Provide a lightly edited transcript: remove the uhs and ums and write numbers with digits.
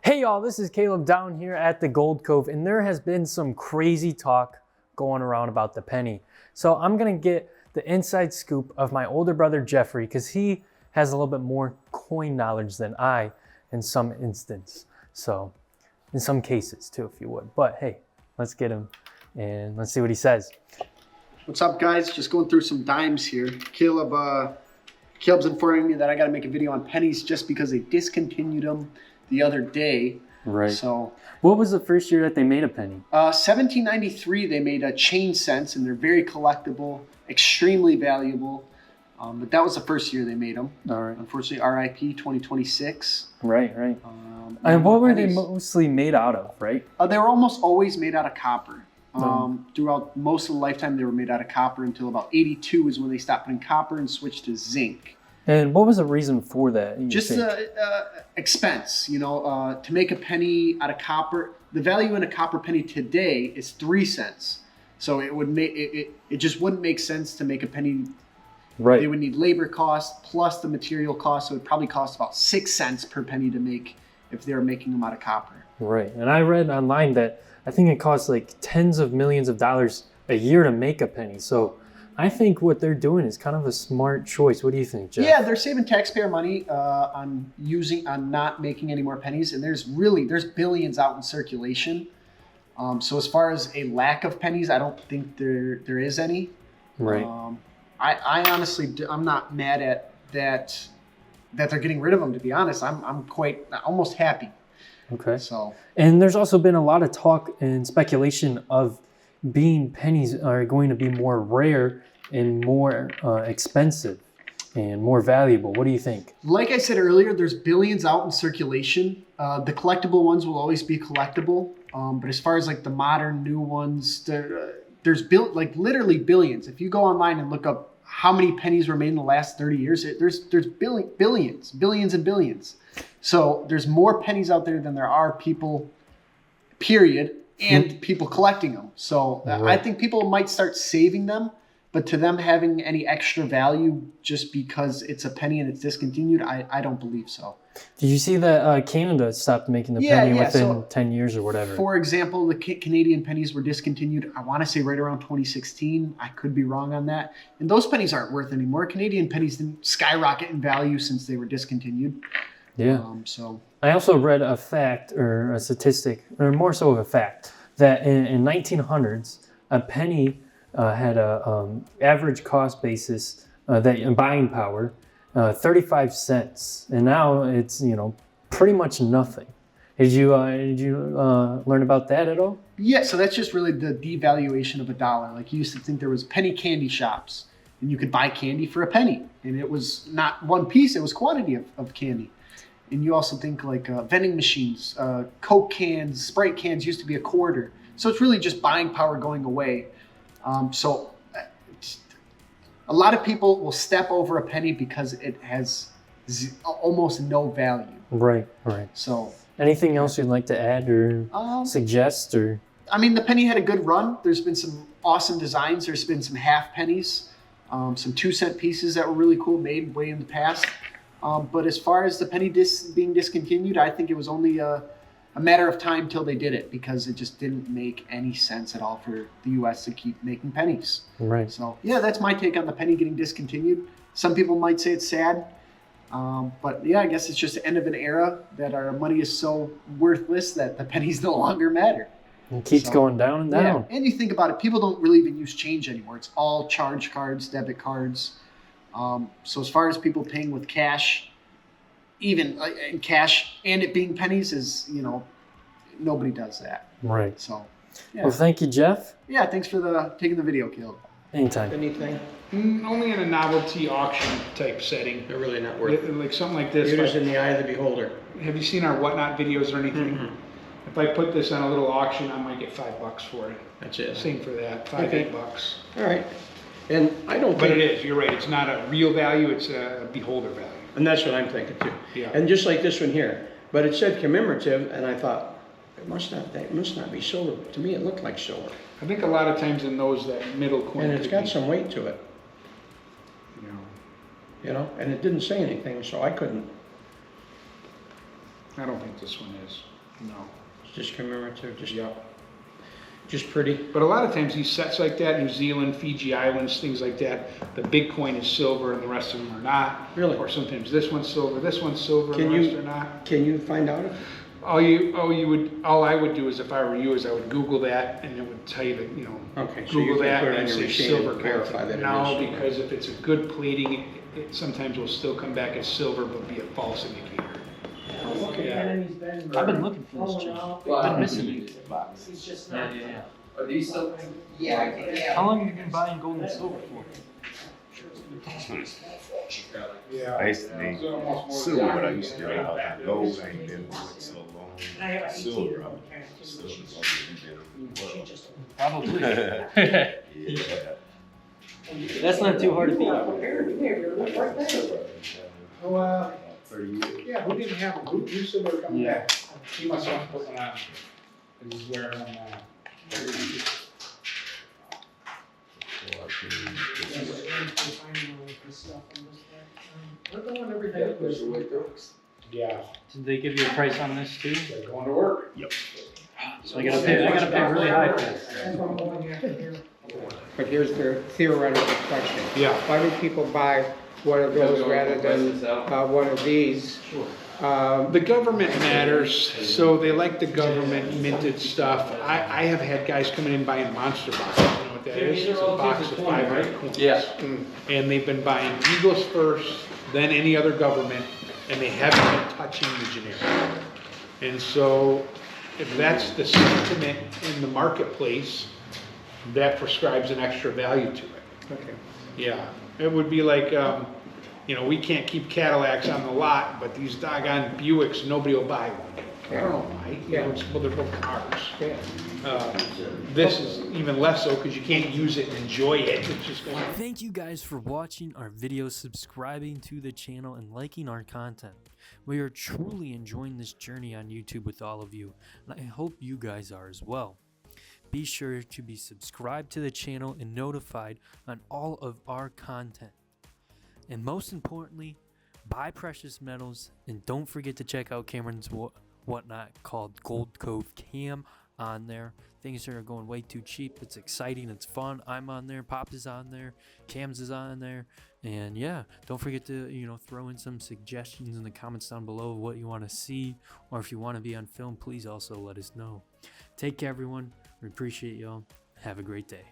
Hey y'all, this is Caleb down here at the Gold Cove, and there has been some crazy talk going around about the penny. So I'm gonna get the inside scoop of my older brother Jeffrey, because he has a little bit more coin knowledge than I in some instance. So in some cases too, if you would. But hey, let's get him and let's see what he says. What's up, guys? Just going through some dimes here. Caleb's informing me that I got to make a video on pennies just because they discontinued them the other day. Right. So, what was the first year that they made a penny? 1793, they made a change cents, and they're very collectible, extremely valuable. But that was the first year they made them. All right. Unfortunately, R.I.P. 2026. Right. And what were they mostly made out of, right? They were almost always made out of copper. Throughout most of the lifetime, they were made out of copper until about 82 is when they stopped putting copper and switched to zinc. And what was the reason for that? Just expense, to make a penny out of copper. The value in a copper penny today is 3 cents. So it would make it just wouldn't make sense to make a penny. Right. They would need labor costs plus the material cost. So it would probably cost about 6 cents per penny to make if they were making them out of copper. Right. And I read online that I think it costs like tens of millions of dollars a year to make a penny. So I think what they're doing is kind of a smart choice. What do you think, Jeff? Yeah, they're saving taxpayer money on not making any more pennies. And there's billions out in circulation. So as far as a lack of pennies, I don't think there is any. Right. I honestly, I'm not mad at that they're getting rid of them, to be honest. I'm quite almost happy. Okay. So, and there's also been a lot of talk and speculation of pennies are going to be more rare and more expensive and more valuable. What do you think? Like I said earlier, there's billions out in circulation. The collectible ones will always be collectible. But as far as like the modern new ones, there's literally billions. If you go online and look up how many pennies were made in the last 30 years, there's billions and billions. So there's more pennies out there than there are people, period, and people collecting them. So I think people might start saving them, but to them having any extra value just because it's a penny and it's discontinued, I don't believe so. Did you see that Canada stopped making the penny within 10 years or whatever? For example, the Canadian pennies were discontinued, I want to say right around 2016. I could be wrong on that. And those pennies aren't worth anymore. Canadian pennies didn't skyrocket in value since they were discontinued. Yeah. So I also read a fact or a statistic, or more so of a fact, that in 1900s, a penny had a average cost basis in buying power, 35 cents, and now it's pretty much nothing. Did you learn about that at all? Yeah. So that's just really the devaluation of a dollar. Like you used to think there was penny candy shops, and you could buy candy for a penny, and it was not one piece; it was quantity of candy. And you also think like vending machines, Coke cans, Sprite cans used to be a quarter. So it's really just buying power going away. So a lot of people will step over a penny because it has almost no value. Right. So anything else you'd like to add or suggest? Or I mean, the penny had a good run. There's been some awesome designs. There's been some half pennies, some 2-cent pieces that were really cool, made way in the past. But as far as the penny being discontinued, I think it was only a matter of time till they did it, because it just didn't make any sense at all for the U.S. to keep making pennies. Right. So, yeah, that's my take on the penny getting discontinued. Some people might say it's sad. But, yeah, I guess it's just the end of an era that our money is so worthless that the pennies no longer matter. It keeps going down and down. Yeah. And you think about it, people don't really even use change anymore. It's all charge cards, debit cards. So as far as people paying with cash, even in cash and it being pennies is, nobody does that. Right. So, yeah. Well, thank you, Jeff. Yeah, thanks for taking the video, Caleb. Anytime. Anything? Only in a novelty auction type setting. They're really not worth it. Like something like this. Beauty's in the eye of the beholder. Have you seen our Whatnot videos or anything? Mm-hmm. If I put this on a little auction, I might get $5 for it. That's it. Same for that, $8. All right. And I don't think... But it is, you're right, it's not a real value, it's a beholder value. And that's what I'm thinking too. Yeah. And just like this one here. But it said commemorative, and I thought, it must not be silver. To me, it looked like silver. I think a lot of times in those, that middle coin... And it's got some weight to it. And it didn't say anything, so I couldn't I don't think this one is. No. It's just commemorative, Yeah. just pretty. But a lot of times these sets like that, New Zealand, Fiji Islands, things like that, the big coin is silver and the rest of them are not. Really? Or sometimes this one's silver, and the rest are not. Can you find out? All I would do is, if I were you, is I would Google that and it would tell you that, you know, Okay, so Google you can that put it on and your say machine silver and verify content. that it No, is. because if it's a good plating, it sometimes will still come back as silver but be a false indicator. I've been looking for this chain. I've been missing it. Yeah. Are these still? Yeah. How long have you been buying gold and silver for? I used to be silver, but I used to be out gold. I ain't been with so long. Silver, silver's always been. Probably. Yeah. That's not too hard to beat. Oh, 30 years. yeah, who didn't have them? Who said they were coming back? He must have put one on. He's wearing them now. Yeah, Did they give you a price on this too? they're going to work. Yep. So I gotta pay really high for this. But here's the theoretical question. Yeah. Why do people buy one of those rather than one of these? The government matters, so they like the government minted stuff. I have had guys coming in buying monster boxes. You know what that is? It's a box of 500 coins. Yeah. And they've been buying Eagles first, then any other government, and they haven't been touching the generic. And so, if that's the sentiment in the marketplace, that prescribes an extra value to it. Okay. Yeah, it would be like, we can't keep Cadillacs on the lot, but these doggone Buicks, nobody will buy one. I don't know why, they're both cars. Yeah. This is even less so because you can't use it and enjoy it. It's just going. Thank you guys for watching our videos, subscribing to the channel, and liking our content. We are truly enjoying this journey on YouTube with all of you, and I hope you guys are as well. Be sure to be subscribed to the channel and notified on all of our content. And most importantly, buy precious metals, and don't forget to check out Cameron's whatnot called Gold Cove Cam on there. Things are going way too cheap. It's exciting, it's fun. I'm on there, Pops is on there, Cams is on there, and yeah, don't forget to throw in some suggestions in the comments down below of what you want to see, or if you want to be on film, please also let us know. Take care, everyone. We appreciate y'all. Have a great day.